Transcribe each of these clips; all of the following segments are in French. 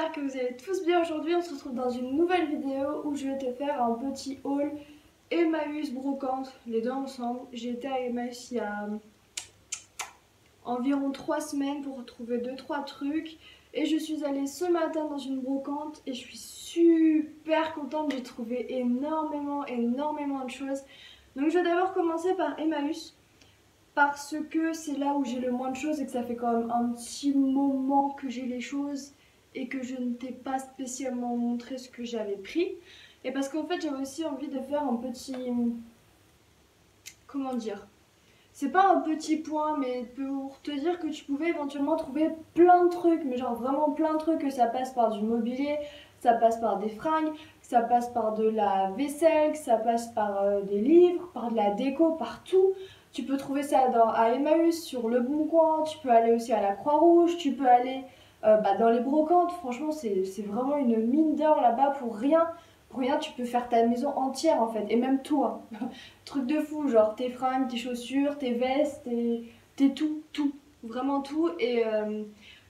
j'espère que vous allez tous bien aujourd'hui. On se retrouve dans une nouvelle vidéo où je vais te faire un petit haul Emmaüs brocante, les deux ensemble. J'ai été à Emmaüs il y a environ 3 semaines pour retrouver 2-3 trucs. Et je suis allée ce matin dans une brocante et je suis super contente. J'ai trouvé énormément de choses. Donc je vais d'abord commencer par Emmaüs, parce que c'est là où j'ai le moins de choses et que ça fait quand même un petit moment que j'ai les choses et que je ne t'ai pas spécialement montré ce que j'avais pris. Et parce qu'en fait j'avais aussi envie de faire un petit... Comment dire? C'est pas un petit point, mais pour te dire que tu pouvais éventuellement trouver plein de trucs, mais genre vraiment plein de trucs, que ça passe par du mobilier, ça passe par des fringues, ça passe par de la vaisselle, que ça passe par des livres, par de la déco, partout. Tu peux trouver ça à Emmaüs, sur Le Bon Coin, tu peux aller aussi à la Croix-Rouge, tu peux aller dans les brocantes. Franchement, c'est vraiment une mine d'or là-bas pour rien. Pour rien, tu peux faire ta maison entière en fait, et même toi. Truc de fou, genre tes fringues, tes chaussures, tes vestes, tes tout, vraiment tout. Et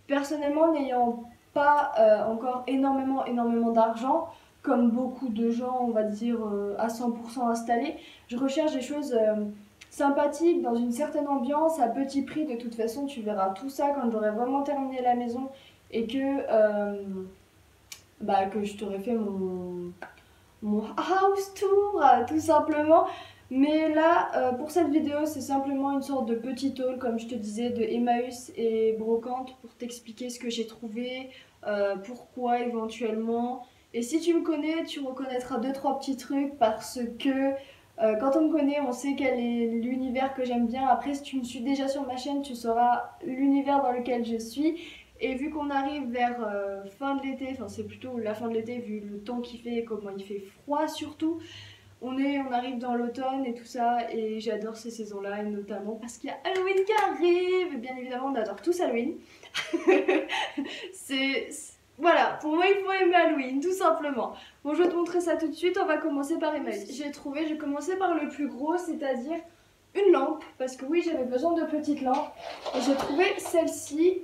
personnellement, n'ayant pas encore énormément d'argent, comme beaucoup de gens, on va dire à 100% installés, je recherche des choses sympathiques, dans une certaine ambiance, à petit prix. De toute façon, tu verras tout ça quand j'aurai vraiment terminé la maison et que je t'aurai fait mon house tour, tout simplement. Mais là, pour cette vidéo, c'est simplement une sorte de petit haul, comme je te disais, de Emmaüs et brocante, pour t'expliquer ce que j'ai trouvé, pourquoi éventuellement. Et si tu me connais, tu reconnaîtras 2-3 petits trucs, parce que quand on me connaît, on sait quel est l'univers que j'aime bien. Après, si tu me suis déjà sur ma chaîne, tu sauras l'univers dans lequel je suis. Et vu qu'on arrive vers fin de l'été, enfin c'est plutôt la fin de l'été vu le temps qu'il fait et comment il fait froid surtout, on arrive dans l'automne et tout ça, et j'adore ces saisons-là, et notamment parce qu'il y a Halloween qui arrive, et bien évidemment on adore tous Halloween. Voilà, pour moi il faut aimer Halloween, tout simplement. Bon, je vais te montrer ça tout de suite, on va commencer par Emmaüs. J'ai commencé par le plus gros, c'est-à-dire une lampe, parce que oui, j'avais besoin de petites lampes, et j'ai trouvé celle-ci.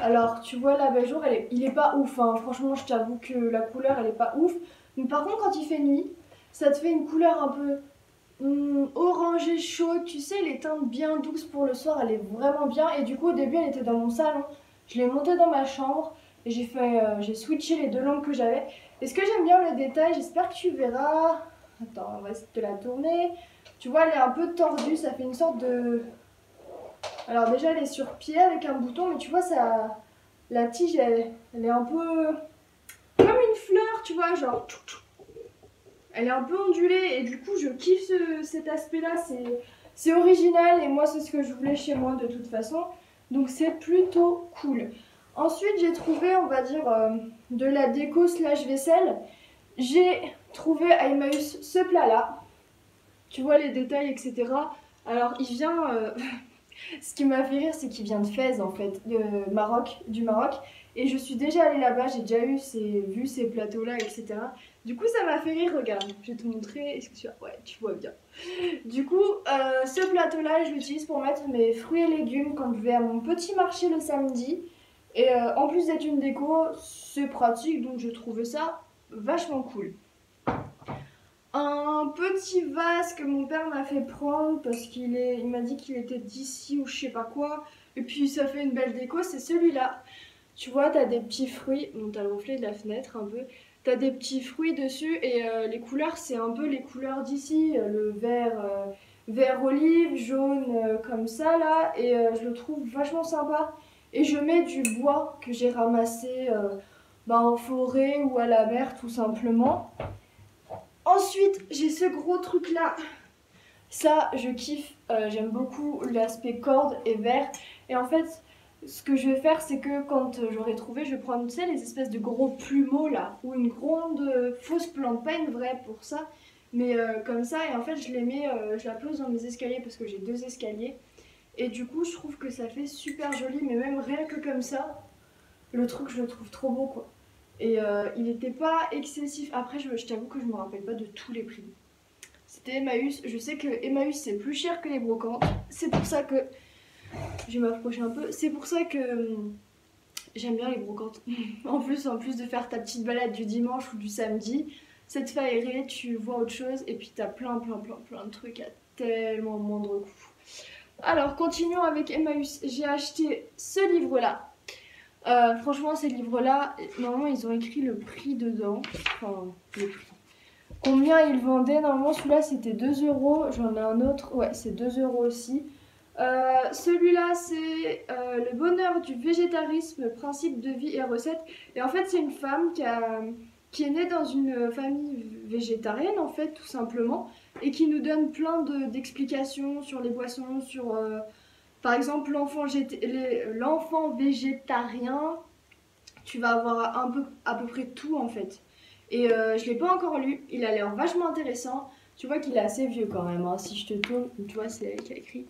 Alors tu vois l'abat-jour, il est pas ouf, hein. Franchement je t'avoue que la couleur elle est pas ouf. Mais par contre quand il fait nuit, ça te fait une couleur un peu orangée chaude. Tu sais, les teintes bien douces pour le soir, elle est vraiment bien. Et du coup au début elle était dans mon salon, je l'ai montée dans ma chambre et j'ai switché les deux lampes que j'avais. Et ce que j'aime bien le détail, j'espère que tu verras. Attends, on va essayer de la tourner. Tu vois, elle est un peu tordue, ça fait une sorte de... Alors déjà elle est sur pied avec un bouton, mais tu vois ça, la tige elle est un peu comme une fleur, tu vois, genre elle est un peu ondulée, et du coup je kiffe cet aspect là, c'est original et moi c'est ce que je voulais chez moi de toute façon, donc c'est plutôt cool. Ensuite j'ai trouvé, on va dire, de la déco slash vaisselle. J'ai trouvé à Emmaüs ce plat là, tu vois les détails etc. Alors il vient... Ce qui m'a fait rire, c'est qu'il vient de Fès en fait, du Maroc. Et je suis déjà allée là-bas, j'ai déjà vu ces plateaux-là, etc. Du coup, ça m'a fait rire, regarde, je vais te montrer. Est-ce que tu vois? Ouais, tu vois bien. Du coup, ce plateau-là, je l'utilise pour mettre mes fruits et légumes quand je vais à mon petit marché le samedi. Et en plus d'être une déco, c'est pratique, donc je trouvais ça vachement cool. Un petit vase que mon père m'a fait prendre parce il m'a dit qu'il était d'ici ou je sais pas quoi. Et puis ça fait une belle déco, c'est celui-là. Tu vois, t'as des petits fruits, bon t'as le reflet de la fenêtre un peu. T'as des petits fruits dessus et les couleurs c'est un peu les couleurs d'ici. Le vert olive, jaune comme ça là. Et je le trouve vachement sympa. Et je mets du bois que j'ai ramassé en forêt ou à la mer tout simplement. Ensuite, j'ai ce gros truc là. Ça, je kiffe. J'aime beaucoup l'aspect corde et verre. Et en fait, ce que je vais faire, c'est que quand j'aurai trouvé, je vais prendre, tu sais, les espèces de gros plumeaux là. Ou une grande fausse plante, pas une vraie pour ça. Mais comme ça, et en fait, je la pose dans mes escaliers parce que j'ai 2 escaliers. Et du coup, je trouve que ça fait super joli. Mais même rien que comme ça, le truc, je le trouve trop beau quoi. Et il n'était pas excessif. Après, je t'avoue que je me rappelle pas de tous les prix. C'était Emmaüs. Je sais que Emmaüs c'est plus cher que les brocantes. C'est pour ça que... Je vais m'approcher un peu. C'est pour ça que J'aime bien les brocantes. En plus de faire ta petite balade du dimanche ou du samedi, cette te fait aérer, tu vois autre chose et puis t'as plein de trucs à tellement moindre coût. Alors, continuons avec Emmaüs. J'ai acheté ce livre-là. Franchement, ces livres-là, normalement, ils ont écrit le prix dedans. Enfin, le prix. Combien ils vendaient? Normalement, celui-là, c'était 2 euros. J'en ai un autre. Ouais, c'est 2 euros aussi. Celui-là, c'est le bonheur du végétarisme, principe de vie et recettes. Et en fait, c'est une femme qui est née dans une famille végétarienne, en fait, tout simplement, et qui nous donne plein d'explications sur les boissons, sur, par exemple, l'enfant végétarien. Tu vas avoir à peu près tout, en fait. Et je ne l'ai pas encore lu. Il a l'air vachement intéressant. Tu vois qu'il est assez vieux quand même, hein. Si je te tourne, tu vois, c'est elle qui a écrit.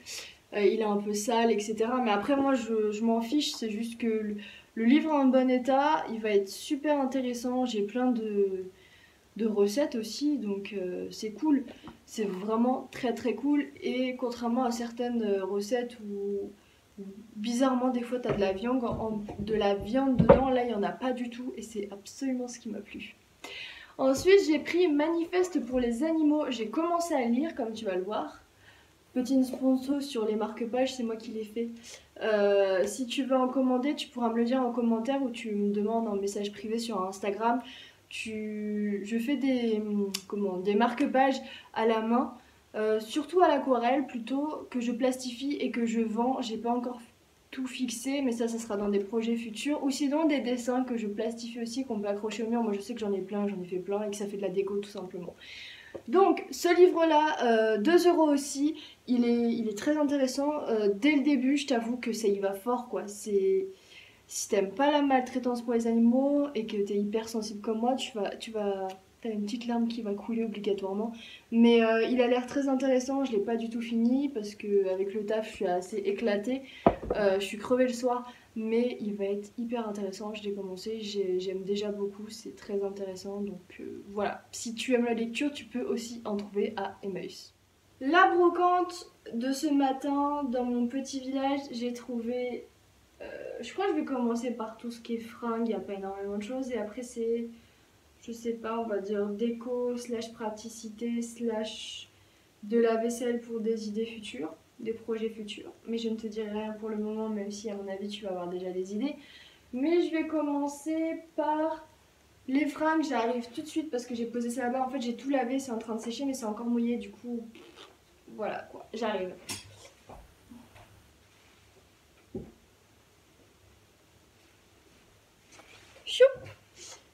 Il est un peu sale, etc. Mais après, moi, je m'en fiche. C'est juste que le livre est en bon état. Il va être super intéressant. J'ai plein de recettes aussi. Donc, c'est cool. C'est vraiment très, très cool. Et contrairement à certaines recettes où bizarrement, des fois, tu as de la viande dedans. Là, il n'y en a pas du tout. Et c'est absolument ce qui m'a plu. Ensuite, j'ai pris Manifeste pour les animaux. J'ai commencé à lire, comme tu vas le voir. Petit sponsor sur les marque-pages, c'est moi qui l'ai fait. Si tu veux en commander, tu pourras me le dire en commentaire ou tu me demandes en message privé sur Instagram. Je fais des marque-pages à la main, surtout à l'aquarelle plutôt, que je plastifie et que je vends. J'ai pas encore tout fixé, mais ça sera dans des projets futurs. Ou sinon des dessins que je plastifie aussi, qu'on peut accrocher au mur. Moi je sais que j'en ai plein, j'en ai fait plein et que ça fait de la déco tout simplement. Donc ce livre-là, 2 euros aussi, il est très intéressant. Dès le début, je t'avoue que ça y va fort, quoi. Si t'aimes pas la maltraitance pour les animaux et que t'es hyper sensible comme moi, t'as une petite larme qui va couler obligatoirement. Mais il a l'air très intéressant, je l'ai pas du tout fini parce que avec le taf, je suis assez éclatée. Je suis crevée le soir, mais il va être hyper intéressant. Je l'ai commencé, j'aime déjà beaucoup, c'est très intéressant. Donc voilà, si tu aimes la lecture, tu peux aussi en trouver à Emmaüs. La brocante de ce matin dans mon petit village, j'ai trouvé. Je crois que je vais commencer par tout ce qui est fringues, il n'y a pas énormément de choses. Et après, c'est, je sais pas, on va dire déco, slash praticité, slash de la vaisselle pour des idées futures, des projets futurs. Mais je ne te dirai rien pour le moment, même si à mon avis, tu vas avoir déjà des idées. Mais je vais commencer par les fringues. J'arrive tout de suite parce que j'ai posé ça là-bas. En fait, j'ai tout lavé, c'est en train de sécher, mais c'est encore mouillé. Du coup, voilà quoi, j'arrive. Choup!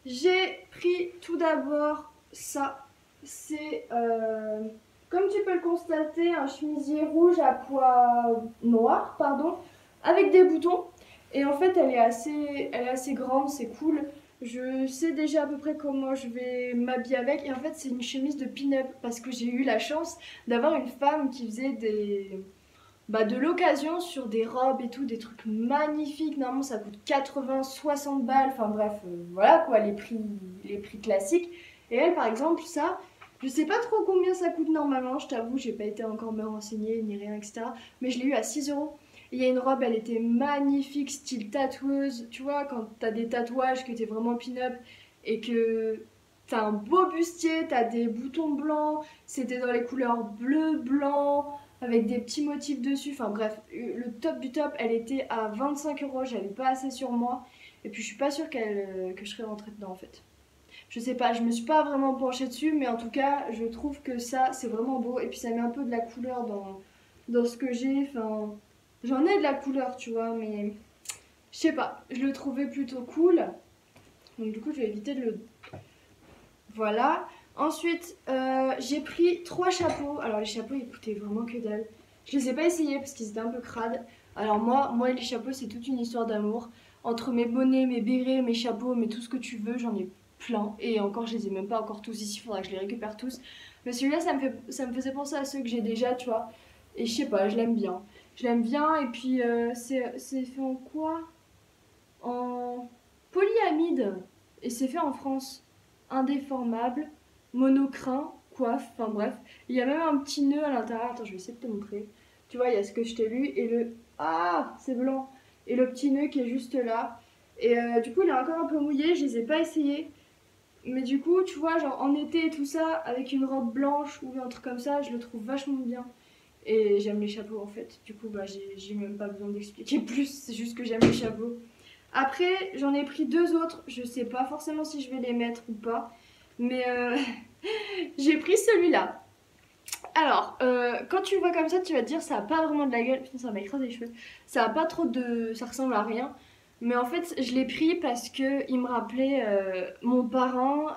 J'ai pris tout d'abord ça. C'est, comme tu peux le constater, un chemisier rouge à pois noirs, pardon, avec des boutons. Et en fait, elle est assez grande, c'est cool. Je sais déjà à peu près comment je vais m'habiller avec. Et en fait, c'est une chemise de pin-up parce que j'ai eu la chance d'avoir une femme qui faisait de l'occasion sur des robes et tout, des trucs magnifiques. Normalement, ça coûte 80, 60 balles. Enfin bref, voilà quoi, les prix classiques. Et elle, par exemple, ça, je sais pas trop combien ça coûte normalement, je t'avoue, j'ai pas été encore me renseigner ni rien, etc. Mais je l'ai eu à 6 euros. Il y a une robe, elle était magnifique, style tatoueuse. Tu vois, quand t'as des tatouages, que t'es vraiment pin-up et que t'as un beau bustier, t'as des boutons blancs, c'était dans les couleurs bleu, blanc, avec des petits motifs dessus. Enfin bref, le top du top, elle était à 25 euros, j'avais pas assez sur moi. Et puis je suis pas sûre que je serais rentrée dedans en fait. Je sais pas, je me suis pas vraiment penchée dessus, mais en tout cas, je trouve que ça, c'est vraiment beau. Et puis ça met un peu de la couleur dans ce que j'ai. Enfin, j'en ai de la couleur, tu vois, mais je sais pas, je le trouvais plutôt cool. Donc du coup, je vais éviter de le... Voilà. Ensuite, j'ai pris 3 chapeaux. Alors les chapeaux, ils coûtaient vraiment que dalle. Je les ai pas essayés parce qu'ils étaient un peu crades. Alors moi les chapeaux, c'est toute une histoire d'amour. Entre mes bonnets, mes bérets, mes chapeaux, mais tout ce que tu veux, j'en ai plein. Et encore, je les ai même pas encore tous ici, il faudra que je les récupère tous. Mais celui-là, ça me faisait penser à ceux que j'ai déjà, tu vois. Et je sais pas, je l'aime bien. Je l'aime bien et puis c'est fait en quoi? En polyamide. Et c'est fait en France. Indéformable, monocrin, coiffe, enfin bref. Il y a même un petit nœud à l'intérieur. Attends, je vais essayer de te montrer. Tu vois, il y a ce que je t'ai lu et le... Ah, c'est blanc. Et le petit nœud qui est juste là. Et du coup il est encore un peu mouillé, je les ai pas essayés. Mais du coup tu vois genre en été et tout ça, avec une robe blanche ou un truc comme ça, je le trouve vachement bien. Et j'aime les chapeaux en fait. Du coup bah j'ai même pas besoin d'expliquer plus, c'est juste que j'aime les chapeaux. Après j'en ai pris deux autres, je sais pas forcément si je vais les mettre ou pas. Mais j'ai pris celui-là. Alors, quand tu le vois comme ça, tu vas te dire ça a pas vraiment de la gueule. Putain, ça m'a écrasé les cheveux. Ça a pas trop de. Ça ressemble à rien. Mais en fait, je l'ai pris parce que il me rappelait mon parent.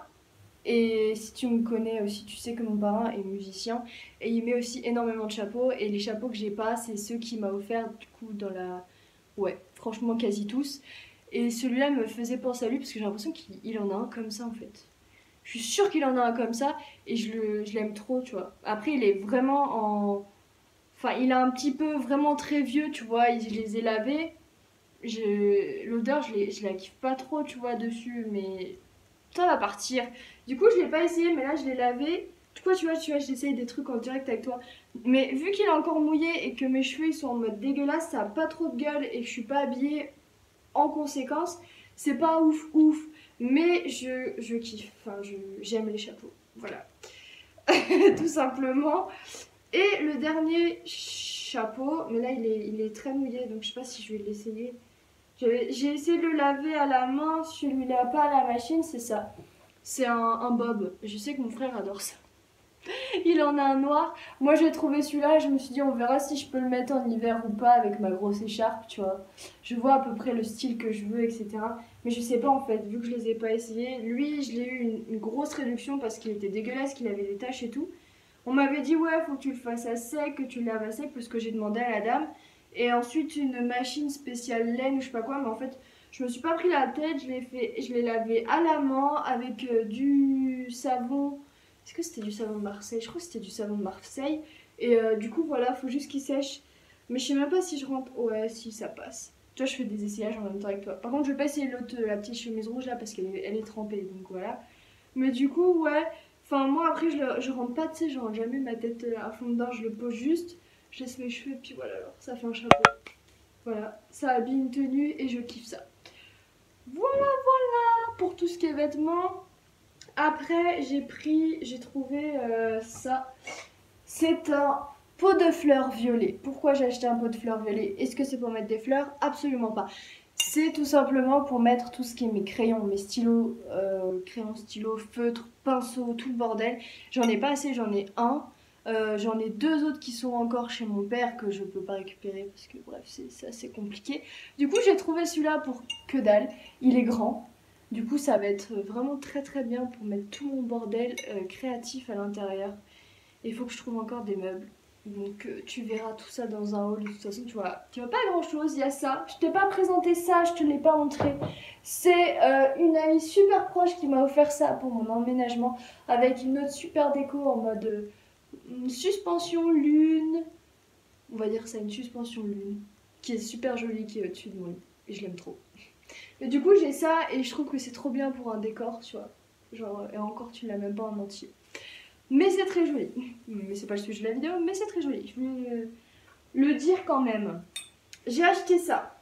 Et si tu me connais aussi, tu sais que mon parent est musicien. Et il met aussi énormément de chapeaux. Et les chapeaux que j'ai pas, c'est ceux qu'il m'a offert du coup dans la. Ouais, franchement, quasi tous. Et celui-là me faisait penser à lui parce que j'ai l'impression qu'il en a un comme ça en fait. Je suis sûre qu'il en a un comme ça et je l'aime trop, tu vois. Après, il est vraiment en. Enfin, il a un petit peu vraiment très vieux, tu vois. Je les ai lavés. L'odeur, je la kiffe pas trop, tu vois, dessus, mais ça va partir. Du coup, je l'ai pas essayé, mais là, je l'ai lavé. Du coup, tu vois, j'essaye des trucs en direct avec toi. Mais vu qu'il est encore mouillé et que mes cheveux ils sont en mode dégueulasse, ça a pas trop de gueule et que je suis pas habillée en conséquence, c'est pas ouf ouf. Mais je kiffe, enfin, j'aime les chapeaux. Voilà. Tout simplement. Et le dernier chapeau, mais là il est très mouillé, donc je sais pas si je vais l'essayer. J'ai essayé de le laver à la main, celui-là pas à la machine, c'est ça. C'est un bob. Je sais que mon frère adore ça. Il en a un noir. Moi j'ai trouvé celui-là, je me suis dit on verra si je peux le mettre en hiver ou pas avec ma grosse écharpe, tu vois. Je vois à peu près le style que je veux, etc. Mais je sais pas en fait, vu que je les ai pas essayés. Lui, je l'ai eu une grosse réduction parce qu'il était dégueulasse, qu'il avait des taches et tout. On m'avait dit ouais, faut que tu le fasses à sec, que tu le laves à sec, parce que j'ai demandé à la dame. Et ensuite une machine spéciale laine ou je sais pas quoi, mais en fait je me suis pas pris la tête, je l'ai lavé à la main avec du savon. Est-ce que c'était du savon de Marseille? Je crois que c'était du savon de Marseille. Et du coup voilà, faut juste qu'il sèche. Mais je sais même pas si je rentre. Ouais, si ça passe. Tu vois, je fais des essayages en même temps avec toi. Par contre, je vais pas essayer l'autre, la petite chemise rouge là parce elle est trempée, donc voilà. Mais du coup, ouais. Enfin, moi après, je rentre pas, tu sais, je rentre jamais ma tête à fond dedans, je le pose juste, je laisse mes cheveux, et puis voilà, alors ça fait un chapeau. Voilà, ça habille une tenue et je kiffe ça. Voilà, voilà pour tout ce qui est vêtements. Après, j'ai trouvé ça. C'est un pot de fleurs violet. Pourquoi j'ai acheté un pot de fleurs violet? Est-ce que c'est pour mettre des fleurs? Absolument pas. C'est tout simplement pour mettre tout ce qui est mes crayons, mes stylos, crayons, stylos, feutres, pinceaux, tout le bordel. J'en ai pas assez, j'en ai un. J'en ai deux autres qui sont encore chez mon père que je peux pas récupérer parce que bref, c'est assez compliqué. Du coup, j'ai trouvé celui-là pour que dalle. Il est grand. Du coup, ça va être vraiment très très bien pour mettre tout mon bordel créatif à l'intérieur. Il faut que je trouve encore des meubles. Donc tu verras tout ça dans un haul. De toute façon, tu vois pas grand chose. Il y a ça. Je t'ai pas présenté ça, je te l'ai pas montré. C'est une amie super proche qui m'a offert ça pour mon emménagement. Avec une autre super déco en mode suspension lune. On va dire ça, une suspension lune. Qui est super jolie, qui est au-dessus de mon lit. Et je l'aime trop. Et du coup, j'ai ça et je trouve que c'est trop bien pour un décor, tu vois. Genre, et encore, tu l'as même pas en entier. Mais c'est très joli. Mais c'est pas le sujet de la vidéo, mais c'est très joli. Je voulais le dire quand même. J'ai acheté ça.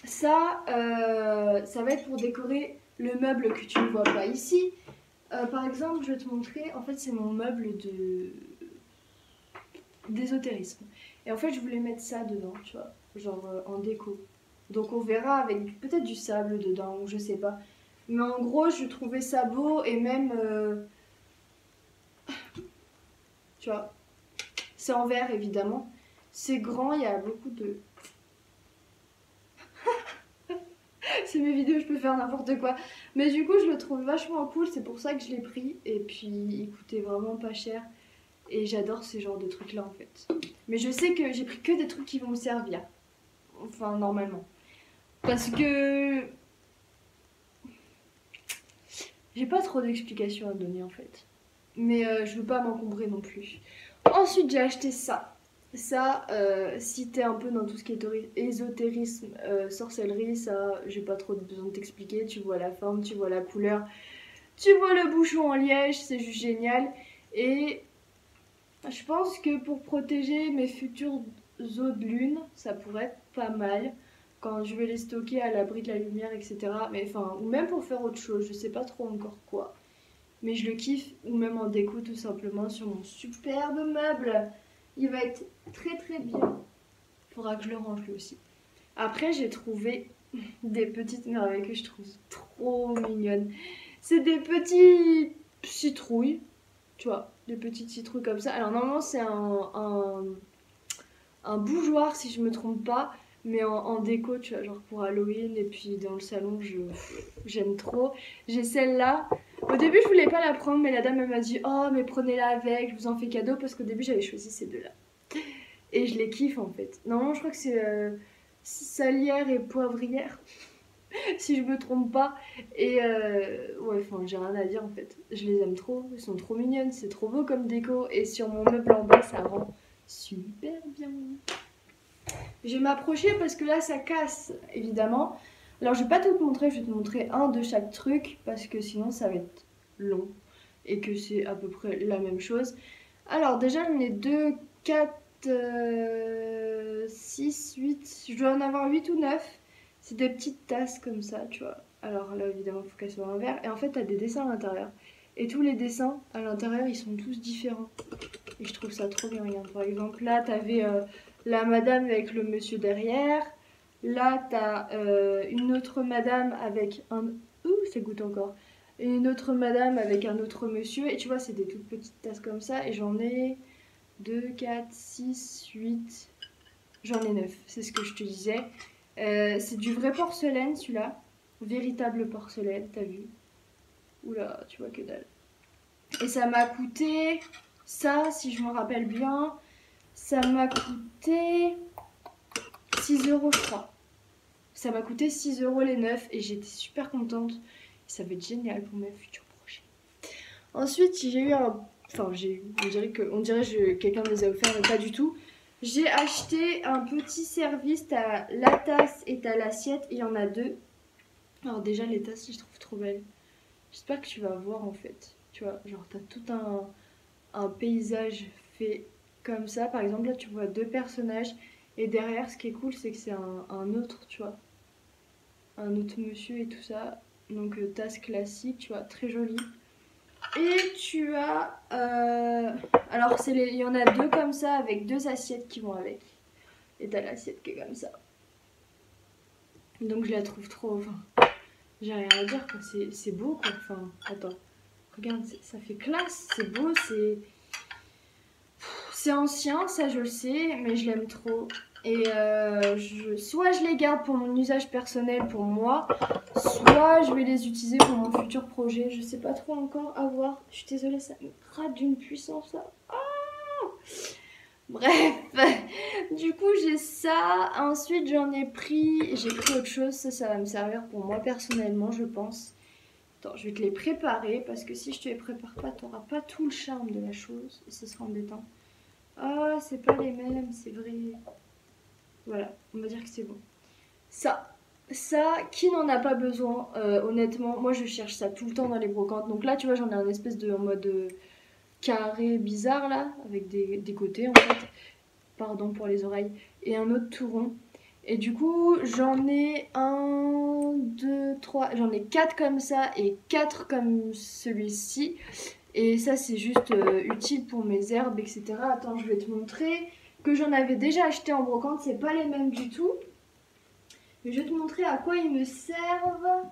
Ça, ça va être pour décorer le meuble que tu ne vois pas ici. Par exemple, je vais te montrer. En fait, c'est mon meuble d'ésotérisme. Et en fait, je voulais mettre ça dedans, tu vois. Genre en déco. Donc on verra avec peut-être du sable dedans, ou je sais pas. Mais en gros, je trouvais ça beau et même... tu vois, c'est en verre évidemment. C'est grand, il y a beaucoup de... c'est mes vidéos, je peux faire n'importe quoi. Mais du coup, je le trouve vachement cool, c'est pour ça que je l'ai pris. Et puis, il coûtait vraiment pas cher. Et j'adore ce genre de trucs là en fait. Mais je sais que j'ai pris que des trucs qui vont me servir. Enfin, normalement. Parce que... j'ai pas trop d'explications à donner en fait. Mais je veux pas m'encombrer non plus. Ensuite, j'ai acheté ça. Ça, si t'es un peu dans tout ce qui est ésotérisme, sorcellerie, ça, j'ai pas trop besoin de t'expliquer. Tu vois la forme, tu vois la couleur, tu vois le bouchon en liège, c'est juste génial. Et je pense que pour protéger mes futures eaux de lune, ça pourrait être pas mal. quand je vais les stocker à l'abri de la lumière, etc. Mais enfin, ou même pour faire autre chose, je sais pas trop encore quoi. Mais je le kiffe, ou même en déco tout simplement sur mon superbe meuble. Il va être très très bien. Faudra que je le range lui aussi. Après, j'ai trouvé des petites merveilles que je trouve trop mignonnes. C'est des petits citrouilles, tu vois, des petites citrouilles comme ça. Alors normalement c'est un bougeoir si je me trompe pas, mais en déco, tu vois, genre pour Halloween. Et puis dans le salon, j'aime trop. J'ai celle-là. Au début, je voulais pas la prendre, mais la dame elle m'a dit oh mais prenez-la avec, je vous en fais cadeau, parce qu'au début j'avais choisi ces deux-là. Et je les kiffe en fait. Normalement, je crois que c'est salière et poivrière, si je me trompe pas. Et ouais, enfin, j'ai rien à dire en fait. Je les aime trop, elles sont trop mignonnes, c'est trop beau comme déco. Et sur mon meuble en bas, ça rend super bien. Je vais m'approcher parce que là, ça casse, évidemment. Alors, je vais pas tout te montrer, je vais te montrer un de chaque truc parce que sinon, ça va être long et que c'est à peu près la même chose. Alors, déjà, j'en ai 2, 4, 6, 8. Je dois en avoir 8 ou 9. C'est des petites tasses comme ça, tu vois. Alors là, évidemment, il faut qu'elles soient en verre. Et en fait, t'as des dessins à l'intérieur. Et tous les dessins à l'intérieur, ils sont tous différents. Et je trouve ça trop bien. Regarde, par exemple, là, t'avais la madame avec le monsieur derrière. Là, t'as une autre madame avec un... Ouh, ça goûte encore. Et une autre madame avec un autre monsieur. Et tu vois, c'est des toutes petites tasses comme ça. Et j'en ai 2, 4, 6, 8. J'en ai 9, c'est ce que je te disais. C'est du vrai porcelaine, celui-là. Véritable porcelaine, t'as vu? Oula, tu vois que dalle. Et ça m'a coûté... Ça, si je me rappelle bien, ça m'a coûté 6 euros, je crois. Ça m'a coûté 6 euros les 9 et j'étais super contente. Ça va être génial pour mes futurs projets. Ensuite, j'ai eu un... Enfin, on dirait que quelqu'un me les a offerts, mais pas du tout. J'ai acheté un petit service, t'as la tasse et t'as l'assiette, il y en a deux. Alors déjà, les tasses, je les trouve trop belles. J'espère que tu vas voir en fait. Tu vois, genre t'as tout un paysage fait comme ça. Par exemple, là, tu vois deux personnages. Et derrière, ce qui est cool, c'est que c'est un autre, tu vois. Un autre monsieur et tout ça. Donc, tasse classique, tu vois, très jolie. Et tu as... alors, il y en a deux comme ça, avec deux assiettes qui vont avec. Et t'as l'assiette qui est comme ça. Donc, je la trouve trop... Enfin, j'ai rien à dire, quoi. C'est beau, quoi. Enfin, attends. Regarde, ça fait classe. C'est beau, c'est ancien, ça je le sais, mais je l'aime trop. Et soit je les garde pour mon usage personnel pour moi, soit je vais les utiliser pour mon futur projet. Je sais pas trop encore, à voir. Je suis désolée, ça me rate d'une puissance là. Ah, bref, du coup j'ai ça. Ensuite j'ai pris autre chose. Ça va me servir pour moi personnellement, je pense. Attends, je vais te les préparer parce que si je te les prépare pas, t'auras pas tout le charme de la chose et ce sera embêtant. Ah, c'est pas les mêmes, c'est vrai. Voilà, on va dire que c'est bon. Ça, qui n'en a pas besoin, honnêtement. Moi, je cherche ça tout le temps dans les brocantes. Donc là, tu vois, j'en ai un espèce de en mode carré bizarre là, avec des côtés en fait. Pardon pour les oreilles. Et un autre tout rond. Et du coup, j'en ai 1, 2, 3, j'en ai 4 comme ça et 4 comme celui-ci. Et ça, c'est juste utile pour mes herbes, etc. Attends, je vais te montrer que j'en avais déjà acheté en brocante. C'est pas les mêmes du tout. Mais je vais te montrer à quoi ils me servent.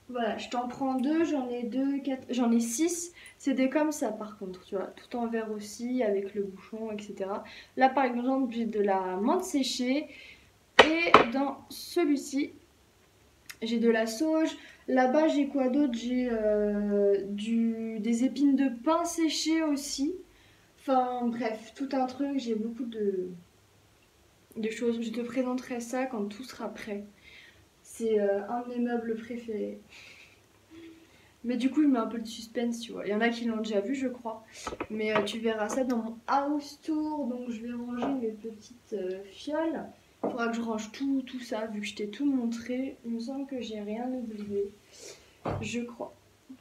Voilà, je t'en prends deux. J'en ai 2, 4, j'en ai 6. C'est des comme ça par contre, tu vois. Tout en verre aussi, avec le bouchon, etc. Là, par exemple, j'ai de la menthe séchée. Et dans celui-ci, j'ai de la sauge. Là-bas, j'ai quoi d'autre? J'ai des épines de pin séchées aussi. Enfin, bref, tout un truc. J'ai beaucoup de choses. Je te présenterai ça quand tout sera prêt. C'est un de mes meubles préférés. Mais du coup, il met un peu de suspense, tu vois. Il y en a qui l'ont déjà vu, je crois. Mais tu verras ça dans mon house tour. Donc, je vais ranger mes petites fioles. Il faudra que je range tout ça, vu que je t'ai tout montré. Il me semble que j'ai rien oublié. Je crois.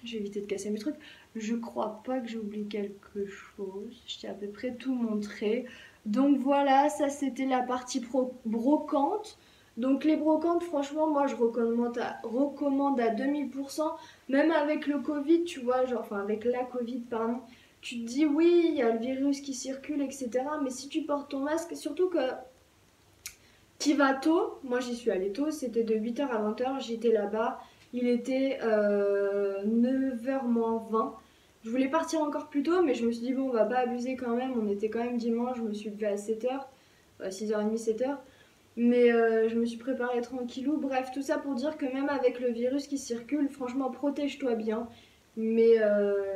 Je vais éviter de casser mes trucs. Je crois pas que j'ai oublié quelque chose. Je t'ai à peu près tout montré. Donc voilà, ça c'était la partie brocante. Donc les brocantes, franchement, moi je recommande à 2000%, même avec le Covid, tu vois, genre, enfin avec la Covid, pardon, tu te dis oui, il y a le virus qui circule, etc. Mais si tu portes ton masque, surtout que tu vas tôt, moi j'y suis allée tôt, c'était de 8h à 20h, j'étais là-bas, il était 9h moins 20. Je voulais partir encore plus tôt, mais je me suis dit bon, on va pas abuser quand même, on était quand même dimanche, je me suis levée à 7h, 6h30, 7h. Mais je me suis préparée tranquillou. Bref, tout ça pour dire que même avec le virus qui circule, franchement, protège-toi bien. Mais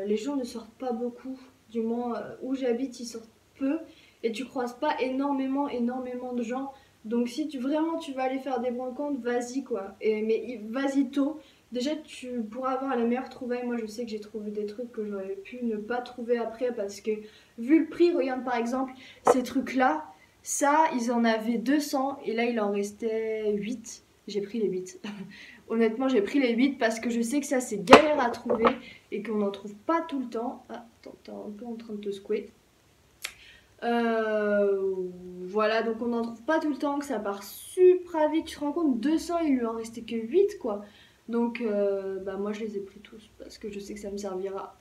les gens ne sortent pas beaucoup. Du moins, où j'habite, ils sortent peu. Et tu croises pas énormément de gens. Donc si vraiment tu vas aller faire des rencontres, vas-y quoi. Mais vas-y tôt. Déjà, tu pourras avoir la meilleure trouvaille. Moi, je sais que j'ai trouvé des trucs que j'aurais pu ne pas trouver après parce que vu le prix, regarde par exemple ces trucs-là. Ça, ils en avaient 200 et là, il en restait 8. J'ai pris les 8. Honnêtement, j'ai pris les 8 parce que je sais que ça, c'est galère à trouver et qu'on n'en trouve pas tout le temps. Ah, attends, t'es un peu en train de te secouer. Voilà, donc on n'en trouve pas tout le temps, que ça part super vite. Tu te rends compte, 200, il lui en restait que 8, quoi. Donc, bah, moi, je les ai pris tous parce que je sais que ça me servira.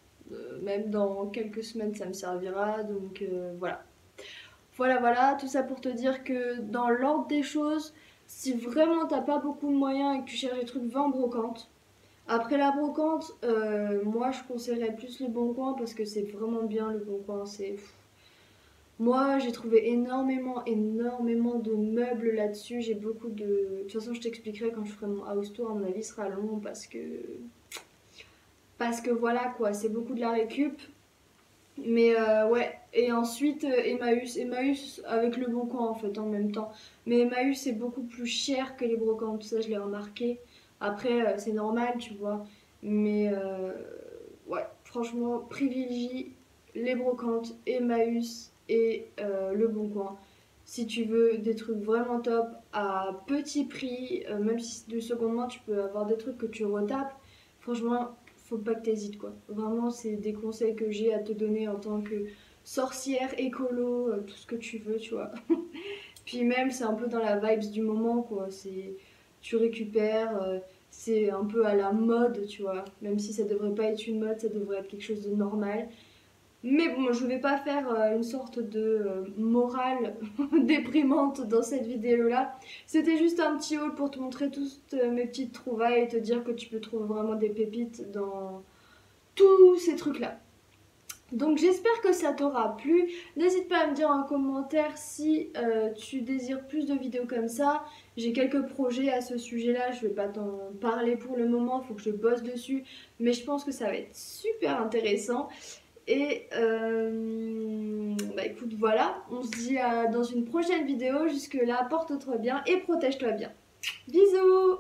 Même dans quelques semaines, ça me servira. Donc, voilà. Voilà, tout ça pour te dire que dans l'ordre des choses, si vraiment t'as pas beaucoup de moyens et que tu cherches des trucs, va en brocante. Après la brocante, moi je conseillerais plus le Bon Coin parce que c'est vraiment bien le Bon Coin. Moi j'ai trouvé énormément de meubles là-dessus. J'ai beaucoup de. De toute façon, je t'expliquerai quand je ferai mon house tour. À mon avis, sera long parce que voilà quoi, c'est beaucoup de la récup. Mais ouais, et ensuite Emmaüs avec le Bon Coin en fait en même temps. Mais Emmaüs c'est beaucoup plus cher que les brocantes, ça je l'ai remarqué. Après c'est normal tu vois. Mais ouais, franchement privilégie les brocantes, Emmaüs et le Bon Coin. Si tu veux des trucs vraiment top à petit prix, même si c'est de seconde main, tu peux avoir des trucs que tu retapes. Franchement, faut pas que t'hésites quoi. Vraiment, c'est des conseils que j'ai à te donner en tant que sorcière, écolo, tout ce que tu veux, tu vois. Puis même, c'est un peu dans la vibes du moment quoi. Tu récupères, c'est un peu à la mode, tu vois. Même si ça devrait pas être une mode, ça devrait être quelque chose de normal. Mais bon, je vais pas faire une sorte de morale déprimante dans cette vidéo-là. C'était juste un petit haul pour te montrer toutes mes petites trouvailles et te dire que tu peux trouver vraiment des pépites dans tous ces trucs-là. Donc j'espère que ça t'aura plu. N'hésite pas à me dire en commentaire si tu désires plus de vidéos comme ça. J'ai quelques projets à ce sujet-là, je vais pas t'en parler pour le moment, il faut que je bosse dessus. Mais je pense que ça va être super intéressant. Et bah écoute, voilà, on se dit dans une prochaine vidéo. Jusque là, porte-toi bien et protège-toi bien. Bisous!